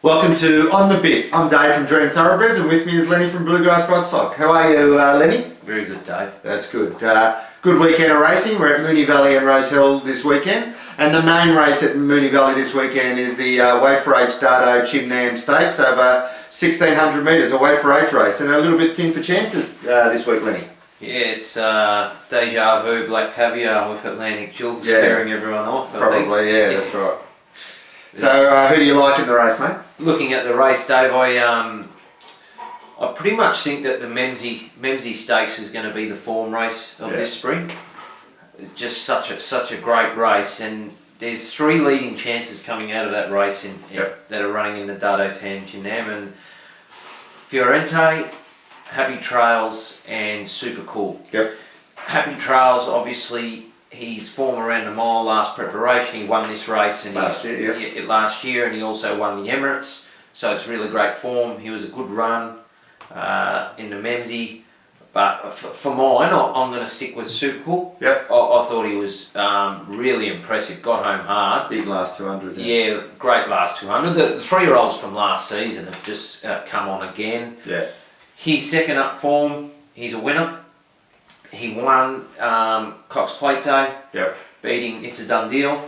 Welcome to On the Bit. I'm Dave from Dream Thoroughbreds, and with me is Lenny from Bluegrass Bloodstock. How are you, Lenny? Very good, Dave. That's good. Good weekend of racing. We're at Moonee Valley and Rose Hill this weekend, and the main race at Moonee Valley this weekend is the Weight for H Dardo Chimnam Stakes over 1,600 metres, a weight for H race, and a little bit thin for chances this week, Lenny. Yeah, it's deja vu, black caviar with Atlantic Jewel scaring everyone off. Probably, yeah, that's right. So, who do you like in the race, mate? Looking at the race, Dave, I pretty much think that the Memsie Stakes is going to be the form race of this spring. It's just such a great race, and there's three leading chances coming out of that race that are running in the Dardo Tan Chinam, and Fiorente, Happy Trails, and Super Cool. Yep. Happy Trails, obviously. He's form around the mile last preparation. He won this race last year, and he also won the Emirates. So it's really great form. He was a good run in the Memsie, but for mine, I'm going to stick with Super Cool. Yep. I thought he was really impressive. Got home hard. Big last 200. Yeah, great last 200. The 3-year-olds from last season have just come on again. Yeah. He's second up form. He's a winner. He won Cox Plate Day, beating It's a Done Deal,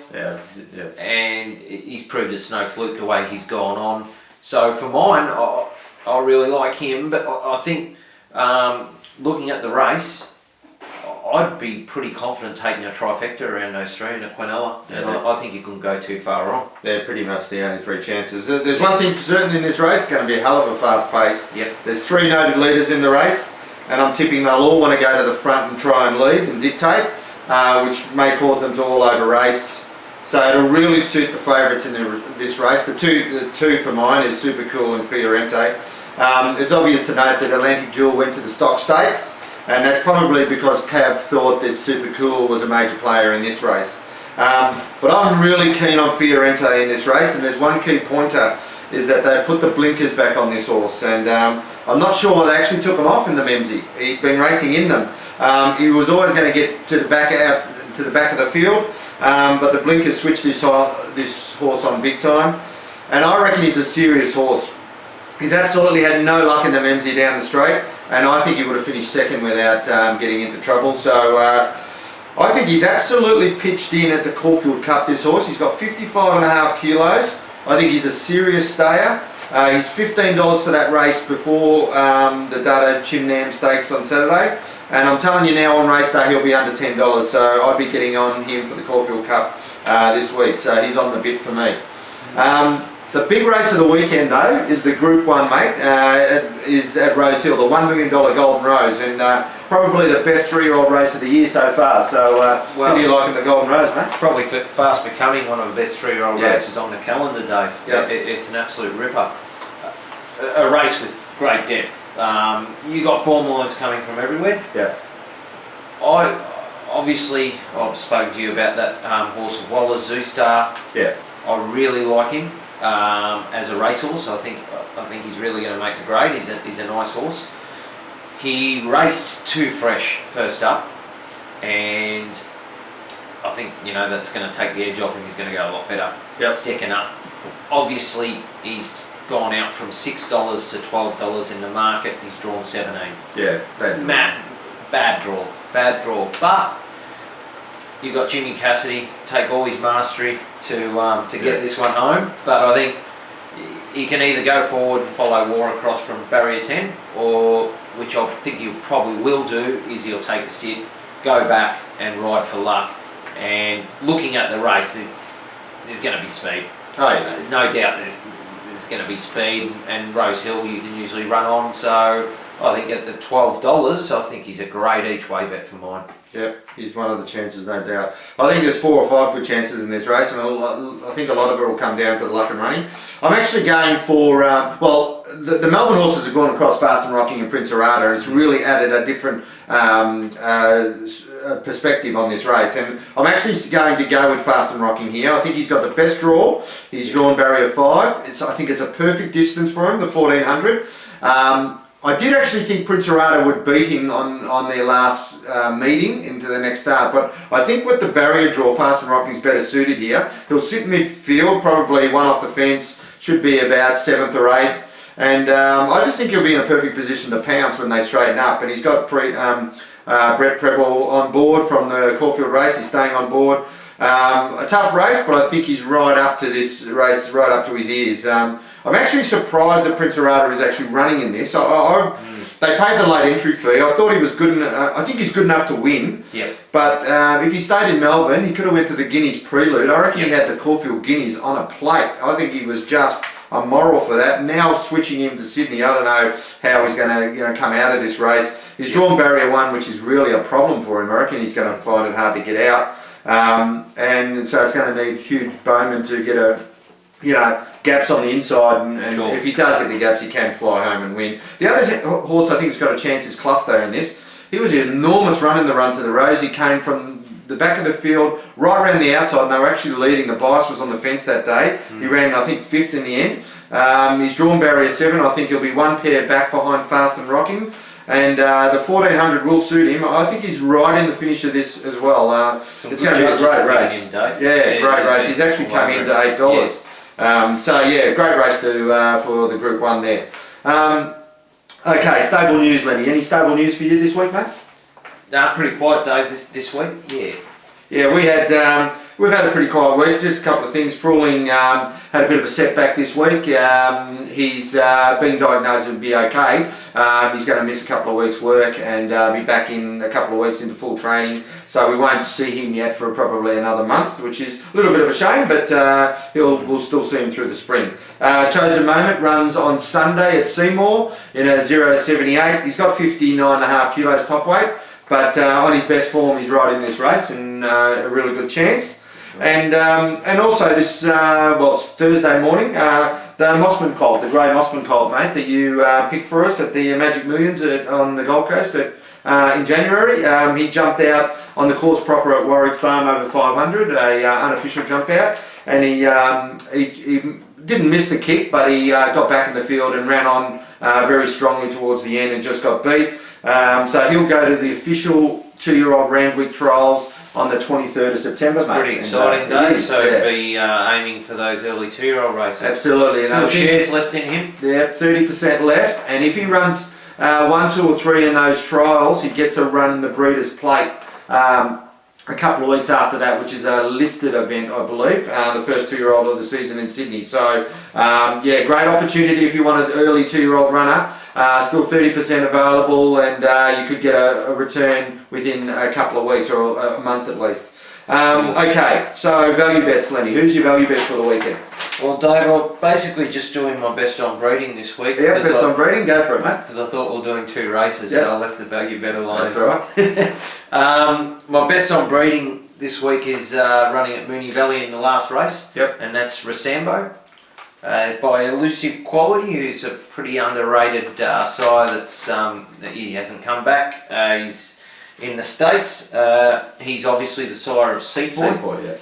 and he's proved it's no fluke the way he's gone on. So for mine, I really like him, but I think looking at the race, I'd be pretty confident taking a trifecta around those three in a Quinella. I think you couldn't go too far wrong. They're pretty much the only three chances. There's one thing for certain in this race, it's going to be a hell of a fast pace. Yep. There's 3 noted leaders in the race, and I'm tipping they'll all want to go to the front and try and lead and dictate, which may cause them to all over race. So it'll really suit the favourites in this race. The two for mine is Super Cool and Fiorente. It's obvious to note that Atlantic Jewel went to the stock stakes, and that's probably because Cab thought that Super Cool was a major player in this race. But I'm really keen on Fiorente in this race, and there's one key pointer, is that they put the blinkers back on this horse, and I'm not sure they actually took them off in the Memsie. He'd been racing in them. He was always going to get to the back of the field, but the blinkers switched this horse on big time, and I reckon he's a serious horse. He's absolutely had no luck in the Memsie down the straight, and I think he would have finished second without getting into trouble. So I think he's absolutely pitched in at the Caulfield Cup, this horse. He's got 55.5 kilos. I think he's a serious stayer. He's $15 for that race before the Dardo Chimnam Stakes on Saturday, and I'm telling you now, on race day he'll be under $10, so I'd be getting on him for the Caulfield Cup this week, so he's on the bit for me. The big race of the weekend though is the Group 1, mate, is at Rose Hill, the $1 million Golden Rose, and probably the best 3-year-old race of the year so far. So what do you like in the Golden Rose, mate? It's probably fast becoming one of the best 3-year-old races on the calendar, Dave. Yep. It's an absolute ripper. A race with great depth. You got form lines coming from everywhere. Yeah. I've spoken to you about that horse of Waller's Zoostar. Yeah. I really like him as a racehorse. I think he's really going to make the grade. He's a nice horse. He raced too fresh first up, and I think that's going to take the edge off him. He's going to go a lot better second up. Obviously, he's gone out from $6 to $12 in the market. He's drawn 17. Yeah, bad draw. But you got Jimmy Cassidy take all his mastery to get this one home. But I think he can either go forward and follow War across from barrier 10, or, which I think he probably will do, is he'll take a sit, go back and ride for luck. And looking at the race, there's going to be speed. Oh, yeah. There's no doubt there's going to be speed, and Rose Hill you can usually run on. So I think at the $12, I think he's a great each way bet for mine. Yep, he's one of the chances, no doubt. I think there's 4 or 5 good chances in this race, and I think a lot of it will come down to the luck and running. I'm actually going for, the Melbourne horses have gone across Fast and Rocking and Prince Arata, and it's really added a different perspective on this race, and I'm actually going to go with Fast and Rocking here. I think he's got the best draw. He's drawn barrier 5. I think it's a perfect distance for him, the 1400. I did actually think Prince Arata would beat him on their last meeting into the next start, but I think with the barrier draw, Fast and Rocking's better suited here. He'll sit midfield, probably one off the fence, should be about 7th or 8th. And I just think he'll be in a perfect position to pounce when they straighten up. And he's got Brett Preble on board from the Caulfield race. He's staying on board. A tough race, but I think he's right up to this race, right up to his ears. I'm actually surprised that Prince Arata is actually running in this. They paid the late entry fee. I thought he was good. I think he's good enough to win. Yeah. But if he stayed in Melbourne, he could have went to the Guineas prelude. I reckon he had the Caulfield Guineas on a plate. I think he was just a moral for that. Now switching him to Sydney, I don't know how he's going to come out of this race. He's drawn barrier 1, which is really a problem for him. I reckon he's going to find it hard to get out. And so it's going to need huge Bowman to get gaps on the inside, and sure. If he does get the gaps, he can fly home and win. The other horse I think has got a chance is Cluster in this. He was an enormous run in the run to the Rose. He came from the back of the field right around the outside, and they were actually leading. The bias was on the fence that day. He ran, I think, 5th in the end. He's drawn barrier 7. I think he'll be 1 pair back behind Fast and Rocking. And the 1400 will suit him. I think he's right in the finish of this as well. It's going to be a great race. Great race. He's actually come into $8. Yes. Great race for the Group 1 there. Okay, stable news, Lenny. Any stable news for you this week, mate? Pretty quiet, Dave, this week. Yeah, we've had a pretty quiet week. Just a couple of things. Fruling had a bit of a setback this week. He's been diagnosed to be okay. He's going to miss a couple of weeks' work and be back in a couple of weeks into full training. So we won't see him yet for probably another month, which is a little bit of a shame, but we'll still see him through the spring. Chosen Moment runs on Sunday at Seymour in a 0.78. He's got 59.5 kilos top weight, but on his best form, he's right in this race and a really good chance. And also this, it's Thursday morning, the Mossman Colt, the grey Mossman Colt, mate, that you picked for us at the Magic Millions on the Gold Coast in January. He jumped out on the course proper at Warwick Farm over 500, a unofficial jump out, and he didn't miss the kick, but he got back in the field and ran on very strongly towards the end and just got beat. So he'll go to the official 2-year-old Randwick trials on the 23rd of September, mate. Pretty exciting day, so he'll be aiming for those early 2-year-old races. Absolutely. Still shares left in him? Yeah, 30% left, and if he runs 1, 2 or 3 in those trials, he gets a run in the Breeders' Plate a couple of weeks after that, which is a listed event, I believe, the first 2-year-old of the season in Sydney. So, great opportunity if you want an early 2-year-old runner. Still 30% available, and you could get a return within a couple of weeks or a month at least. Okay, so value bets, Lenny. Who's your value bet for the weekend? Well, Dave, I'm basically just doing my best on breeding this week. Yeah, best on breeding, go for it, mate. Because I thought we were doing 2 races, so I left the value bet alone. That's right. My best on breeding this week is running at Moonee Valley in the last race. Yep. And that's Rasambo. By Elusive Quality, who's a pretty underrated sire he hasn't come back. He's in the States. He's obviously the sire of Seaboy,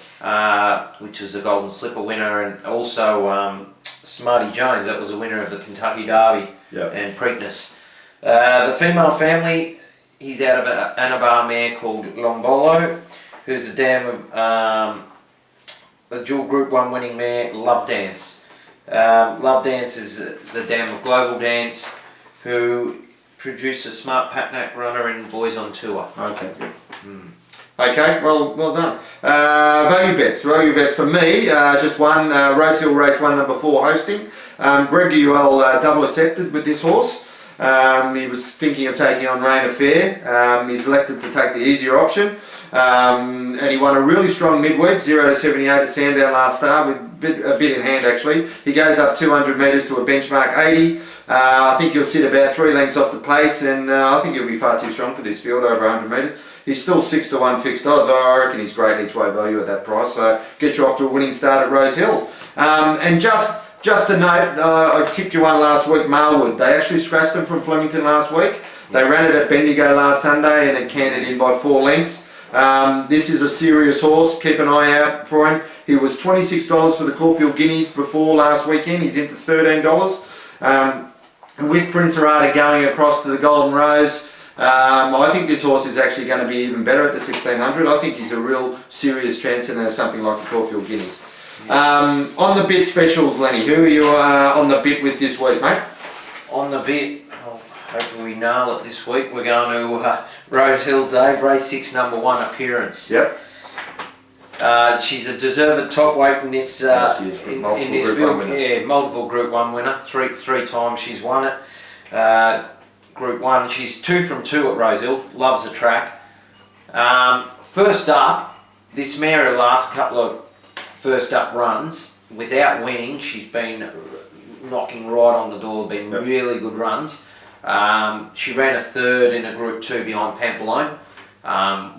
which was a Golden Slipper winner, and also Smarty Jones, that was a winner of the Kentucky Derby and Preakness. The female family, he's out of an Anabar mare called Lombolo, who's a dam of a dual Group 1 winning mare, Love Dance. Love Dance is the dam of Global Dance, who produced a smart Patnack runner in Boys on Tour. Okay, good. Okay, well done. Value bets for me, just one, Rose Hill Race 1 number 4 hosting. Greg Ewell double accepted with this horse. He was thinking of taking on Rain Affair. He's elected to take the easier option. And he won a really strong midweek, 0.78 at Sandown last start, with a bit in hand actually. He goes up 200 metres to a benchmark 80. I think he'll sit about 3 lengths off the pace, and I think he'll be far too strong for this field over 100 metres. He's still 6-1 fixed odds. I reckon he's great each way value at that price, so get you off to a winning start at Rose Hill. And just a note, I tipped you one last week, Marlwood. They actually scratched them from Flemington last week. They ran it at Bendigo last Sunday and it canted in by 4 lengths. This is a serious horse, keep an eye out for him. He was $26 for the Caulfield Guineas before last weekend, he's into $13. And with Prince Arata going across to the Golden Rose, I think this horse is actually going to be even better at the 1600. I think he's a real serious chance in something like the Caulfield Guineas. On the bit specials, Lenny, who are you on the bit with this week, mate? On the bit, hopefully we nail it this week. We're going to Rosehill Dave, race 6, number 1 appearance. Yep. She's a deserved top weight in this in this field. Yeah, multiple Group 1 winner. Three times she's won it. Group 1. She's 2 from 2 at Rosehill. Loves the track. First up, this mare her last couple of first up runs without winning. She's been knocking right on the door. Been really good runs. She ran a 3rd in a Group 2 behind Pampelone.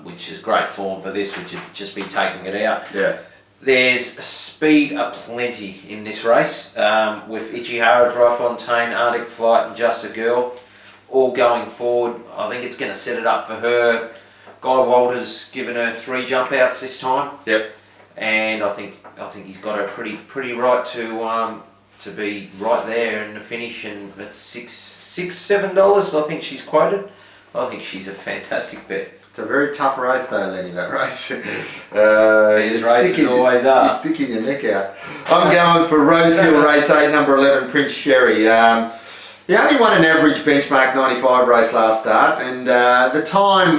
Which is great form for this, which has just been taking it out. Yeah. There's speed aplenty in this race, with Ichihara, Dryfontaine, Arctic Flight and Just a Girl all going forward. I think it's going to set it up for her. Guy Walter's given her 3 jump outs this time. Yep. And I think he's got her pretty right to be right there in the finish, and it's $7 I think she's quoted. I think she's a fantastic bet. It's a very tough race though, Lenny, that race. These races always are. You're sticking your neck out. I'm going for Rosehill race 8, number 11, Prince Sherry. He only won an average benchmark 95 race last start, and the time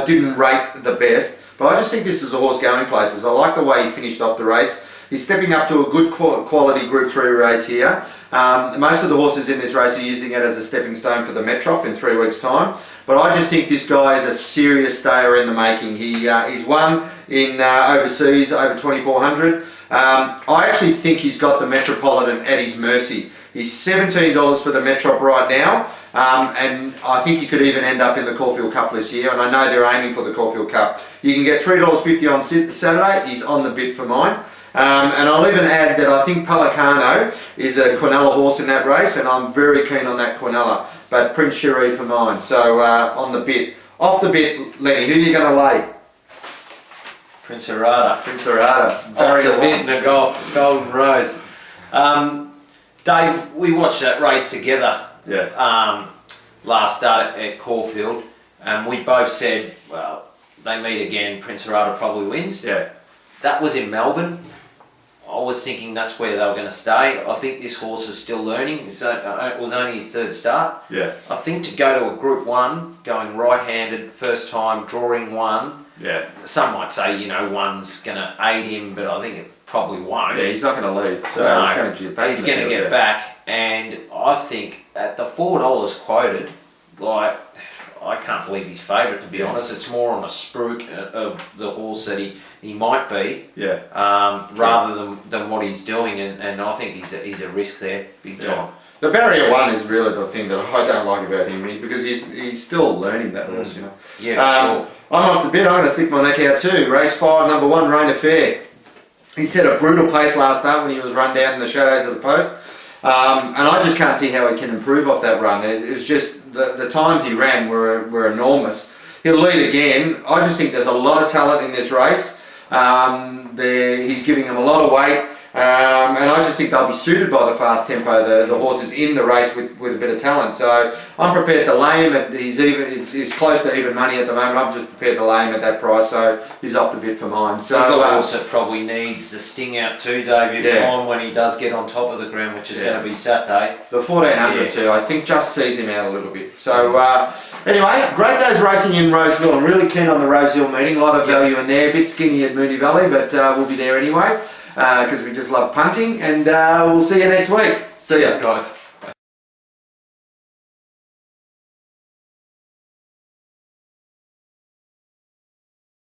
didn't rate the best, but I just think this is a horse going places. I like the way he finished off the race. He's stepping up to a good quality Group 3 race here. Most of the horses in this race are using it as a stepping stone for the Metrop in 3 weeks' time. But I just think this guy is a serious stayer in the making. He's won in overseas over 2,400. I actually think he's got the Metropolitan at his mercy. He's $17 for the Metrop right now. And I think he could even end up in the Caulfield Cup this year. And I know they're aiming for the Caulfield Cup. You can get $3.50 on Saturday. He's on the bid for mine. And I'll even add that I think Pelicano is a Quinella horse in that race, and I'm very keen on that Quinella. But Prince Sherry for mine. So on the bit. Off the bit, Lenny, who are you going to lay? Prince Arata. Prince Arata. Off the bit and a golden rose. Dave, we watched that race together. Yeah. Last start at Caulfield, and we both said, well, they meet again, Prince Arata probably wins. Yeah. That was in Melbourne. I was thinking that's where they were going to stay. I think this horse is still learning. It was only his 3rd start. Yeah. I think to go to a Group 1, going right-handed, first time, drawing 1. Yeah. Some might say, 1's going to aid him, but I think it probably won't. Yeah, he's not going to lead. So no, he's going to get back. And I think at the $4 quoted, I can't believe he's favourite, to be honest. It's more on a spruik of the horse that he might be, rather than what he's doing, and I think he's a risk there, big time. The barrier 1 is really the thing that I don't like about him, because he's still learning that horse, Yeah, for sure. I'm off the bit. I'm going to stick my neck out too. Race 5, number 1, Rain Affair. He set a brutal pace last start when he was run down in the shadows of the post, and I just can't see how he can improve off that run. It was just the times he ran were enormous. He'll lead again. I just think there's a lot of talent in this race. He's giving them a lot of weight, and I just think they'll be suited by the fast tempo, the horses in the race with a bit of talent. So I'm prepared to lay him he's close to even money at the moment. I'm just prepared to lay him at that price, so he's off the bit for mine. So he's a horse that probably needs the sting out too, Dave, when he does get on top of the ground, which is going to be Saturday. The 1400 too, I think just sees him out a little bit. So anyway, great days racing in Rosehill. I'm really keen on the Rosehill meeting. A lot of value in there. A bit skinny at Moonee Valley, but we'll be there anyway because we just love punting. And we'll see you next week. See ya, guys.